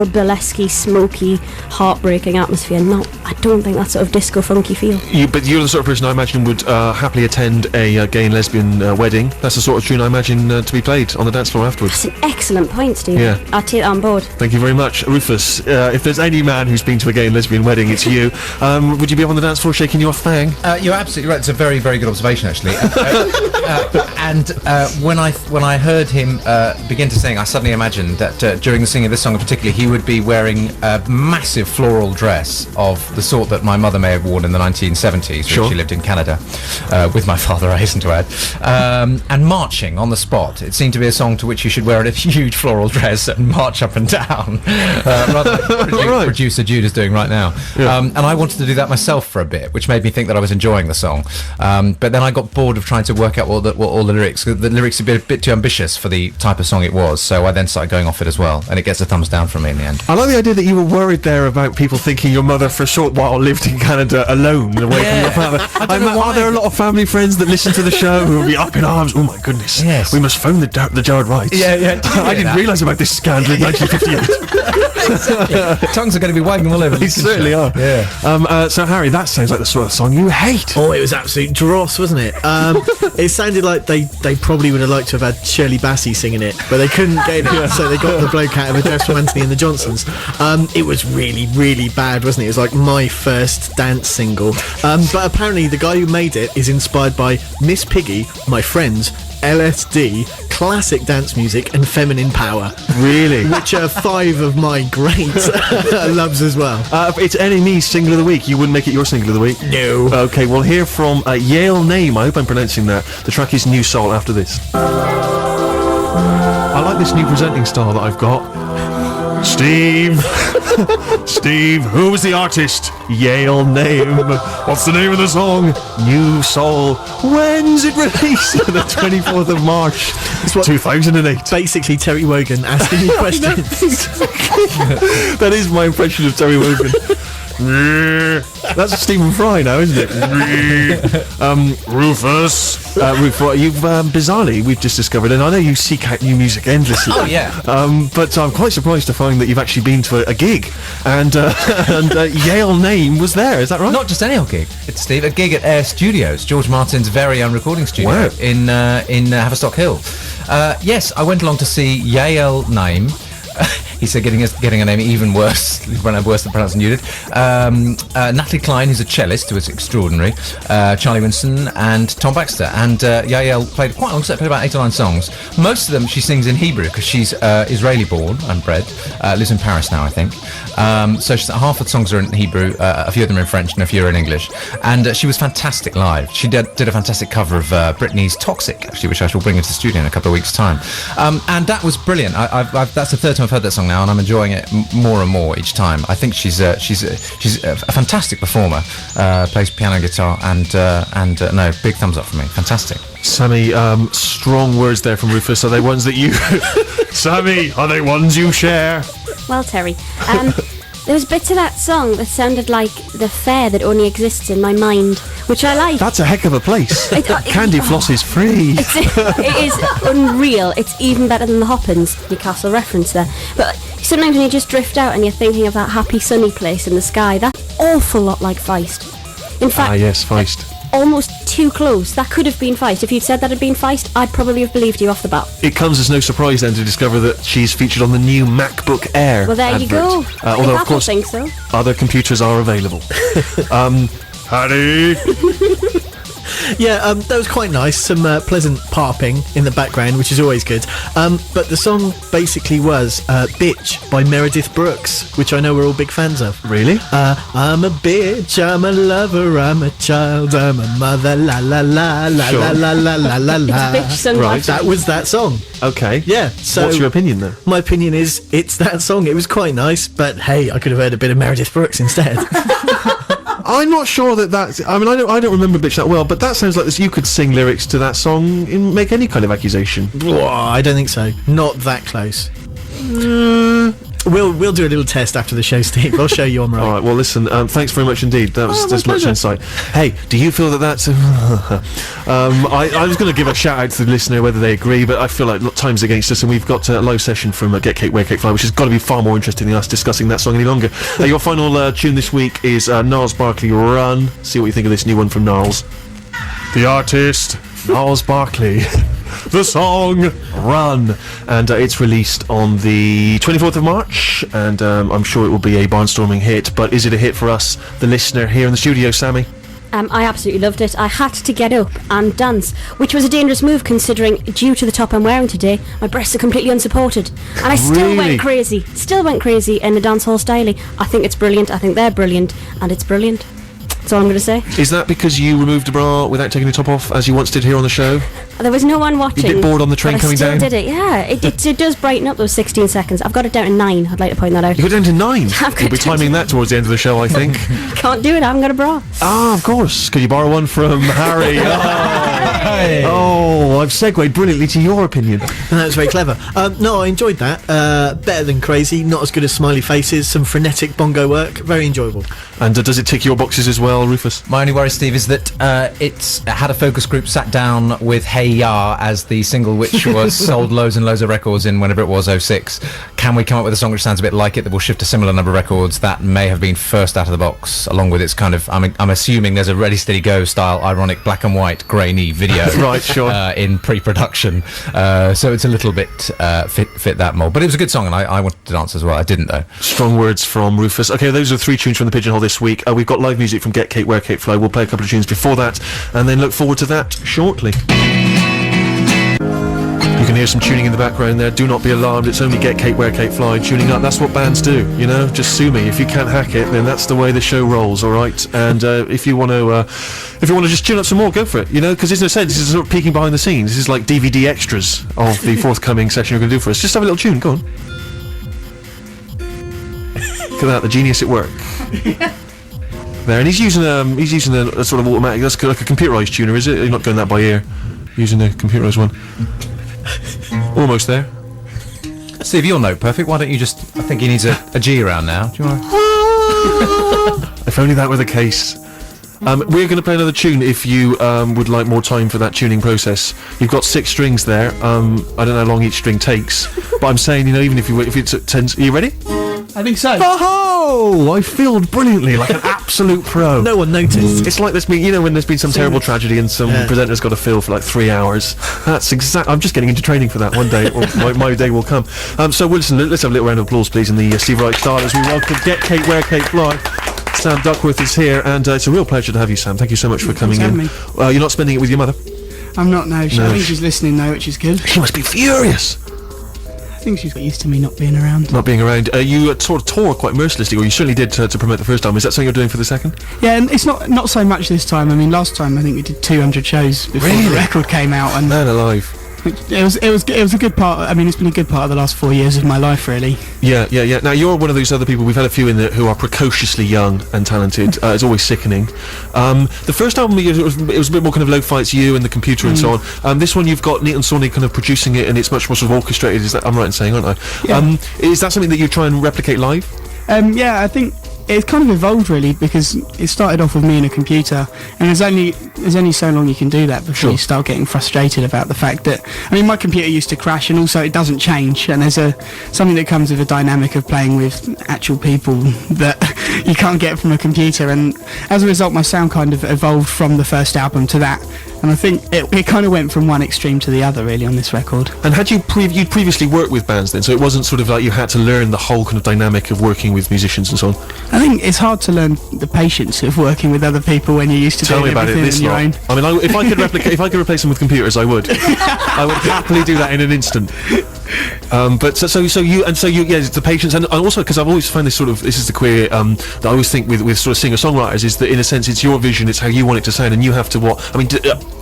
burlesque, smoky, heartbreaking atmosphere. No, I don't think that sort of disco funky feel. But you're the sort of person I imagine would happily attend a gay and lesbian wedding. That's the sort of tune I imagine to be played on the dance floor afterwards. That's an excellent point, Steve. Yeah. I'll take that on board. Thank you very much. Rufus, if there's any man who's been to a gay and lesbian wedding, it's you. Would you be up on the dance floor shaking your thang? You're absolutely right. It's a very, very good observation, actually. When I heard him begin to sing, I suddenly imagined that during the singing of this song in particular, he would be wearing a massive floral dress of the sort that my mother may have worn in the 1970s Sure. when she lived in Canada, with my father, I hasten to add, and marching on the spot. It seemed to be a song to which you should wear a huge floral dress and march up and down, rather like producer Jude is doing right now. Yeah. And I wanted to do that myself for a bit, which made me think that I was enjoying the song. But then I got bored of trying to work out what all the lyrics. The lyrics are a bit too ambitious for the type of song it was, so I then started going off it as well, and it gets a thumbs down from me in the end. I like the idea that you were worried there about people thinking your mother for a short while lived in Canada alone, away from your father. Are there a lot of family friends that listen to the show who will be up in arms? Oh my goodness! Yes. We must phone the Jarrad Wrights. Yeah. I didn't realise about this scandal in 1958. Tongues are going to be wagging all over. They certainly are. Yeah. So Harry, that sounds like the sort of song you hate. Oh, it was absolute dross, wasn't it? It sounded like they probably would have liked to have had Shirley Bassey singing it, but they couldn't get it, so they got the bloke out of A Dress from Anthony and the Johnsons. It was really, really bad, wasn't it? It was like my first dance single. But apparently the guy who made it is inspired by Miss Piggy, My Friends, LSD, classic dance music, and feminine power. Really? Which are 5 of my great loves as well. It's NME's single of the week. You wouldn't make it your single of the week? No. Okay, we'll hear from Yale Name. I hope I'm pronouncing that. The track is New Soul after this. I like this new presenting style that I've got. Steve! Steve, who was the artist? Yale Name. What's the name of the song? New Soul. When's it released? The 24th of March, 2008. Basically Terry Wogan asking you questions. That is my impression of Terry Wogan. That's Stephen Fry now, isn't it? Rufus. You've bizarrely, we've just discovered, and I know you seek out new music endlessly. Oh yeah. But I'm quite surprised to find that you've actually been to a gig, and Yale Name was there. Is that right? Not just any old gig. It's Steve, a gig at Air Studios, George Martin's very own recording studio. Wow. in Haverstock Hill. Yes, I went along to see Yale Name. He said getting a name even worse than pronouncing you did. Natalie Klein, who's a cellist, who is extraordinary. Charlie Winston and Tom Baxter. And Yael played quite a long set, played about 8 or 9 songs. Most of them she sings in Hebrew because she's Israeli-born and bred. Lives in Paris now, I think. So half of the songs are in Hebrew, a few of them are in French, and a few are in English. And she was fantastic live. She did a fantastic cover of Britney's Toxic, actually, which I shall bring into the studio in a couple of weeks' time. And that was brilliant. That's the third time I've heard that song now, and I'm enjoying it more and more each time. I think she's a fantastic performer. Plays piano and guitar, and no, big thumbs up for me. Fantastic. Sammy, strong words there from Rufus. Are they ones that you... Sammy, are they ones you share? Well, Terry, there was bits of that song that sounded like the fair that only exists in my mind, which I like. That's a heck of a place. Candy floss is free. It is unreal. It's even better than the Hoppins, Newcastle reference there. But sometimes when you just drift out and you're thinking of that happy sunny place in the sky, that's an awful lot like Feist. In fact, yes, Feist. Almost too close. That could have been Feist. If you'd said that had been Feist, I'd probably have believed you off the bat. It comes as no surprise then to discover that she's featured on the new MacBook Air. Well, there advert. you go. Although, of course, think so. Other computers are available. Harry. Yeah, that was quite nice. Some pleasant parping in the background, which is always good. But the song basically was Bitch by Meredith Brooks, which I know we're all big fans of. Really? I'm a bitch, I'm a lover, I'm a child, I'm a mother, la la la la Sure. la la la la la la. Bitch sung Right. by That was that song. Okay. Yeah, so... What's your opinion, though? My opinion is it's that song. It was quite nice, but hey, I could have heard a bit of Meredith Brooks instead. I'm not sure that's... I mean, I don't remember Bitch that well, but that sounds like this. You could sing lyrics to that song and make any kind of accusation. Whoa, I don't think so. Not that close. We'll do a little test after the show, Steve. I'll show you I'm right. All right, well, listen, thanks very much indeed. That's much pleasure. insight. Hey, do you feel that that's... I was going to give a shout-out to the listener, whether they agree, but I feel like time's against us, and we've got a live session from Get Cake, Wear Cake, Fly, which has got to be far more interesting than us discussing that song any longer. Your final tune this week is Gnarls Barkley, Run. See what you think of this new one from Gnarls. The artist, Gnarls Barkley. The song Run, and it's released on the 24th of March, and I'm sure it will be a barnstorming hit. But is it a hit for us, the listener, here in the studio, Sammy? I absolutely loved it. I had to get up and dance, which was a dangerous move considering, due to the top I'm wearing today, my breasts are completely unsupported. And I still went crazy in a dancehall style. I think it's brilliant, I think they're brilliant, and it's brilliant. That's all I'm going to say. Is that because you removed a bra without taking the top off, as you once did here on the show? There was no one watching. You a bit bored on the train coming down? I still did it, yeah. It does brighten up those 16 seconds. I've got it down to 9, I'd like to point that out. You got it down to 9? I've You'll be timing that towards the end of the show, I think. Can't do it, I haven't got a bra. Ah, of course. Could you borrow one from Harry? Oh, I've segued brilliantly to your opinion. That was very clever. No, I enjoyed that. Better than Crazy, not as good as Smiley Faces, some frenetic bongo work, very enjoyable. And does it tick your boxes as well, Rufus? My only worry, Steve, is that it had a focus group sat down with Hey Ya as the single, which was sold loads and loads of records in whenever it was 06. Can we come up with a song which sounds a bit like it, that will shift a similar number of records that may have been first out of the box, along with its kind of, I'm assuming there's a Ready Steady Go style ironic black and white grainy video right, sure, in pre-production, so it's a little bit fit that mold, but it was a good song, and I wanted to dance as well. I didn't though. Strong words from Rufus. Okay, those are 3 tunes from the Pigeonhole this week. We've got live music from Get Cake, Wear Cake, Fly. We'll play a couple of tunes before that, and then look forward to that shortly. You can hear some tuning in the background there. Do not be alarmed. It's only Get Cake, Wear Cake, Fly tuning up. That's what bands do, you know. Just sue me if you can't hack it. Then that's the way the show rolls, all right. And if you want to just tune up some more, go for it. You know, because as I said, this is sort of peeking behind the scenes. This is like DVD extras of the forthcoming session you're going to do for us. Just have a little tune. Go on. Look at that, the genius at work. There, and he's using a sort of automatic. That's like a computerized tuner, is it? You're not going that by ear. Using a computerized one. Almost there. Steve, you're note perfect. Why don't you just... I think he needs a G around now. Do you want to... If only that were the case. We're going to play another tune if you would like more time for that tuning process. You've got 6 strings there. I don't know how long each string takes, but I'm saying, you know, even if it's at 10... Are you ready? I think so. Oh, I filled brilliantly, like an absolute pro. No one noticed. It's like there's been, you know, when there's been some terrible tragedy and some presenter's got to fill for like 3 hours. That's I'm just getting into training for that one day. Or my day will come. So let's have a little round of applause, please, in the Steve Reich style as we welcome Get Cake, Wear Cake, Fly. Sam Duckworth is here, and it's a real pleasure to have you, Sam. Thank you so much for coming in. You're not spending it with your mother? I'm not, no. I think she's listening though, which is good. She must be furious. I think she's got used to me not being around. Not being around. You sort of tore quite mercilessly, or you certainly did to promote the first time. Is that something you're doing for the second? Yeah, and it's not so much this time. I mean, last time I think we did 200 shows before the record came out, and man alive. It was a good part. I mean, it's been a good part of the last 4 years of my life, really. Yeah. Now you're one of those other people. We've had a few in there who are precociously young and talented. It's always sickening. The first album it was a bit more kind of lo-fi. It's you and the computer and so on. This one you've got Neat and Sawney kind of producing it, and it's much more sort of orchestrated. Is that I'm right in saying, aren't I? Yeah. Is that something that you try and replicate live? Yeah, I think it's kind of evolved really, because it started off with me and a computer, and there's only so long you can do that before you start getting frustrated about the fact that, I mean, my computer used to crash, and also it doesn't change, and there's something that comes with a dynamic of playing with actual people that you can't get from a computer, and as a result my sound kind of evolved from the first album to that, and I think it kind of went from one extreme to the other really on this record. And had you'd previously worked with bands then, so it wasn't sort of like you had to learn the whole kind of dynamic of working with musicians and so on? I think it's hard to learn the patience of working with other people when you're used to doing everything on your own. I mean, if I could replicate, if I could replace them with computers, I would. I would happily do that in an instant. But so you, it's the patience, and also because I've always found this is the queer that I always think with sort of singer-songwriters is that in a sense it's your vision, it's how you want it to sound, and you have to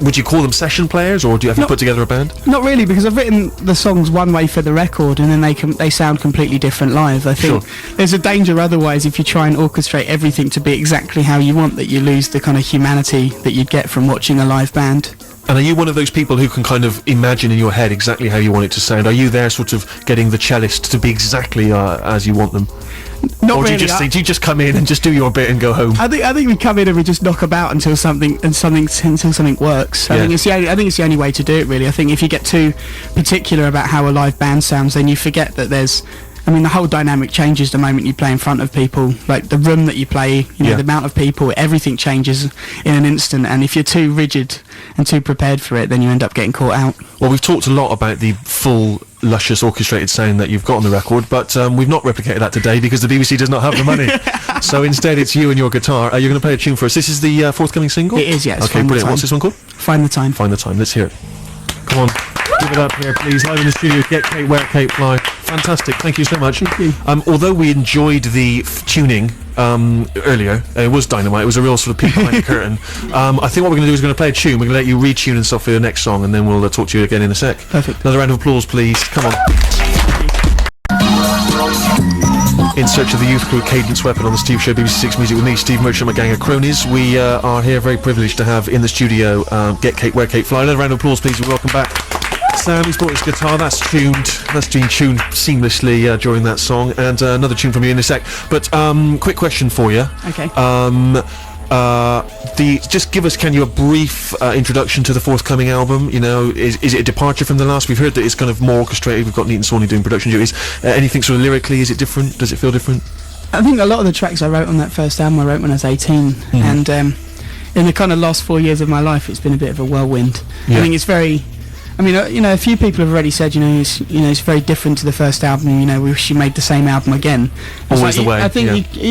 would you call them session players, or do you have to put together a band? Not really, because I've written the songs one way for the record, and then they sound completely different live. I think there's a danger otherwise if you try and orchestrate everything to be exactly how you want, that you lose the kind of humanity that you'd get from watching a live band. And are you one of those people who can kind of imagine in your head exactly how you want it to sound? Are you there sort of getting the cellist to be exactly as you want them? Not Or do really. you just come in and just do your bit and go home? I think we come in and we just knock about until something works. I Yeah. think it's the only way to do it, really. I think if you get too particular about how a live band sounds, then you forget that the whole dynamic changes the moment you play in front of people. Like the room that you play, Yeah. the amount of people, everything changes in an instant. And if you're too rigid and too prepared for it, then you end up getting caught out. Well, we've talked a lot about the full, luscious, orchestrated sound that you've got on the record, but we've not replicated that today because the BBC does not have the money. So instead, it's you and your guitar. You're going to play a tune for us. This is the forthcoming single? It is, yes. Okay, Find the brilliant. Time. What's this one called? Find the Time. Find the Time. Let's hear it. Come on. Give it up here, please. Live in the studio. Get Kate, Wear Kate, Fly. Fantastic. Thank you so much. Thank you. Although we enjoyed the tuning earlier, it was dynamite. It was a real sort of peek behind the curtain. I think what we're going to do is we're going to play a tune. We're going to let you retune and stuff for your next song, and then we'll talk to you again in a sec. Perfect. Another round of applause, please. Come on. In search of the youth crew Cadence Weapon on the Steve Show, BBC Six Music with me, Steve Merchant, my gang of cronies. We are here very privileged to have in the studio Get Kate, Wear Kate, Fly. Another round of applause, please. Welcome back. Sam, he's brought his guitar. That's been tuned seamlessly during that song, and another tune from you in a sec. But quick question for you. Okay. Just give us, can you, a brief introduction to the forthcoming album? You know, is it a departure from the last? We've heard that it's kind of more orchestrated. We've got Neat and Sawney doing production duties. Anything sort of lyrically, is it different? Does it feel different? I think a lot of the tracks I wrote on that first album I wrote when I was 18, and in the kind of last 4 years of my life, it's been a bit of a whirlwind. Yeah. I think it's very. I mean, a few people have already said, it's very different to the first album. We wish you made the same album again. It's Always the way. I think yeah.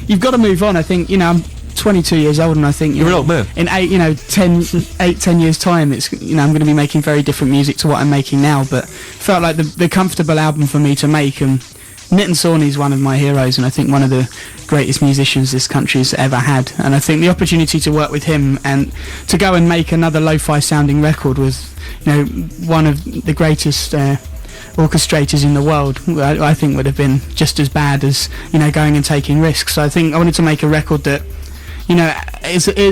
you've got to move on. I think, I'm 22 years old, and I think You're an old man. In 10 years time, it's I'm going to be making very different music to what I'm making now. But felt like the comfortable album for me to make, and Nit and Sawney is one of my heroes, and I think one of the greatest musicians this country's ever had. And I think the opportunity to work with him and to go and make another lo-fi sounding record was, one of the greatest orchestrators in the world, I think would have been just as bad as, going and taking risks. So I think I wanted to make a record that,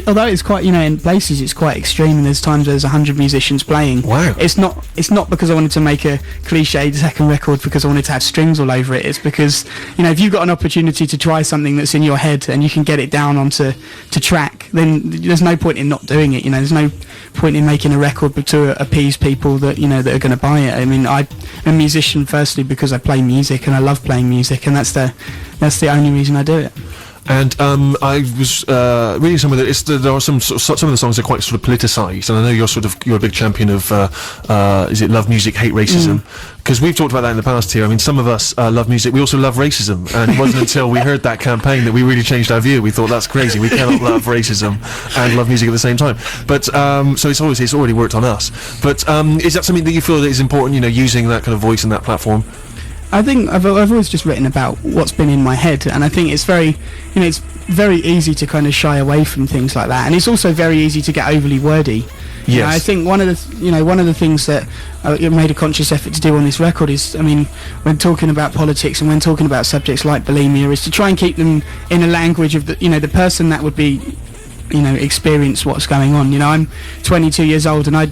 although it's quite, in places it's quite extreme, and there's times there's 100 musicians playing. Wow. It's not because I wanted to make a cliched second record because I wanted to have strings all over it. It's because, if you've got an opportunity to try something that's in your head and you can get it down onto track, then there's no point in not doing it. There's no point in making a record to appease people that, that are going to buy it. I mean, I'm a musician firstly because I play music and I love playing music, and that's the only reason I do it. And I was reading some of it. There are some of the songs are quite sort of politicised, and I know you're a big champion of is it love music, hate racism? Because we've talked about that in the past here. I mean, some of us love music, we also love racism, and it wasn't until we heard that campaign that we really changed our view. We thought that's crazy. We cannot love racism and love music at the same time. But so it's already worked on us. But is that something that you feel that is important? Using that kind of voice and that platform. I think I've always just written about what's been in my head, and I think it's very, it's very easy to kind of shy away from things like that, and it's also very easy to get overly wordy. Yes. I think one of the things that I made a conscious effort to do on this record is, when talking about politics and when talking about subjects like bulimia, is to try and keep them in a language of the person that would be, experience what's going on. I'm 22 years old, and I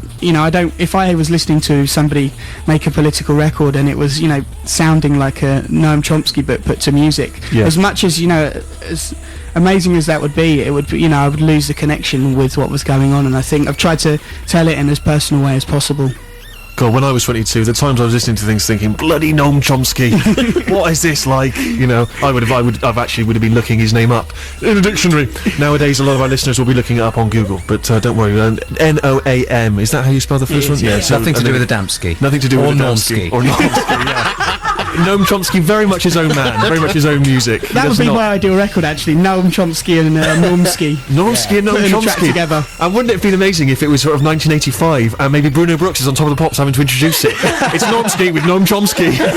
don't. If I was listening to somebody make a political record and it was, sounding like a Noam Chomsky but put to music, Yeah. as much as as amazing as that would be, it would, I would lose the connection with what was going on. And I think I've tried to tell it in as personal way as possible. God, when I was 22, the times I was listening to things thinking, bloody Noam Chomsky, what is this like? I would have been looking his name up in a dictionary. Nowadays, a lot of our listeners will be looking it up on Google, but don't worry. Noam, is that how you spell the first one? Yeah. Nothing to do with Adamski. Nothing to do with Normsky. Or Normsky, yeah. Noam Chomsky, very much his own man, very much his own music. That would be my ideal record, actually. Noam Chomsky and Normsky. Normsky and Noam Putting a track Chomsky together. And wouldn't it have been amazing if it was sort of 1985 and maybe Bruno Brooks is on Top of the Pops having to introduce it? It's Normsky with Noam Chomsky.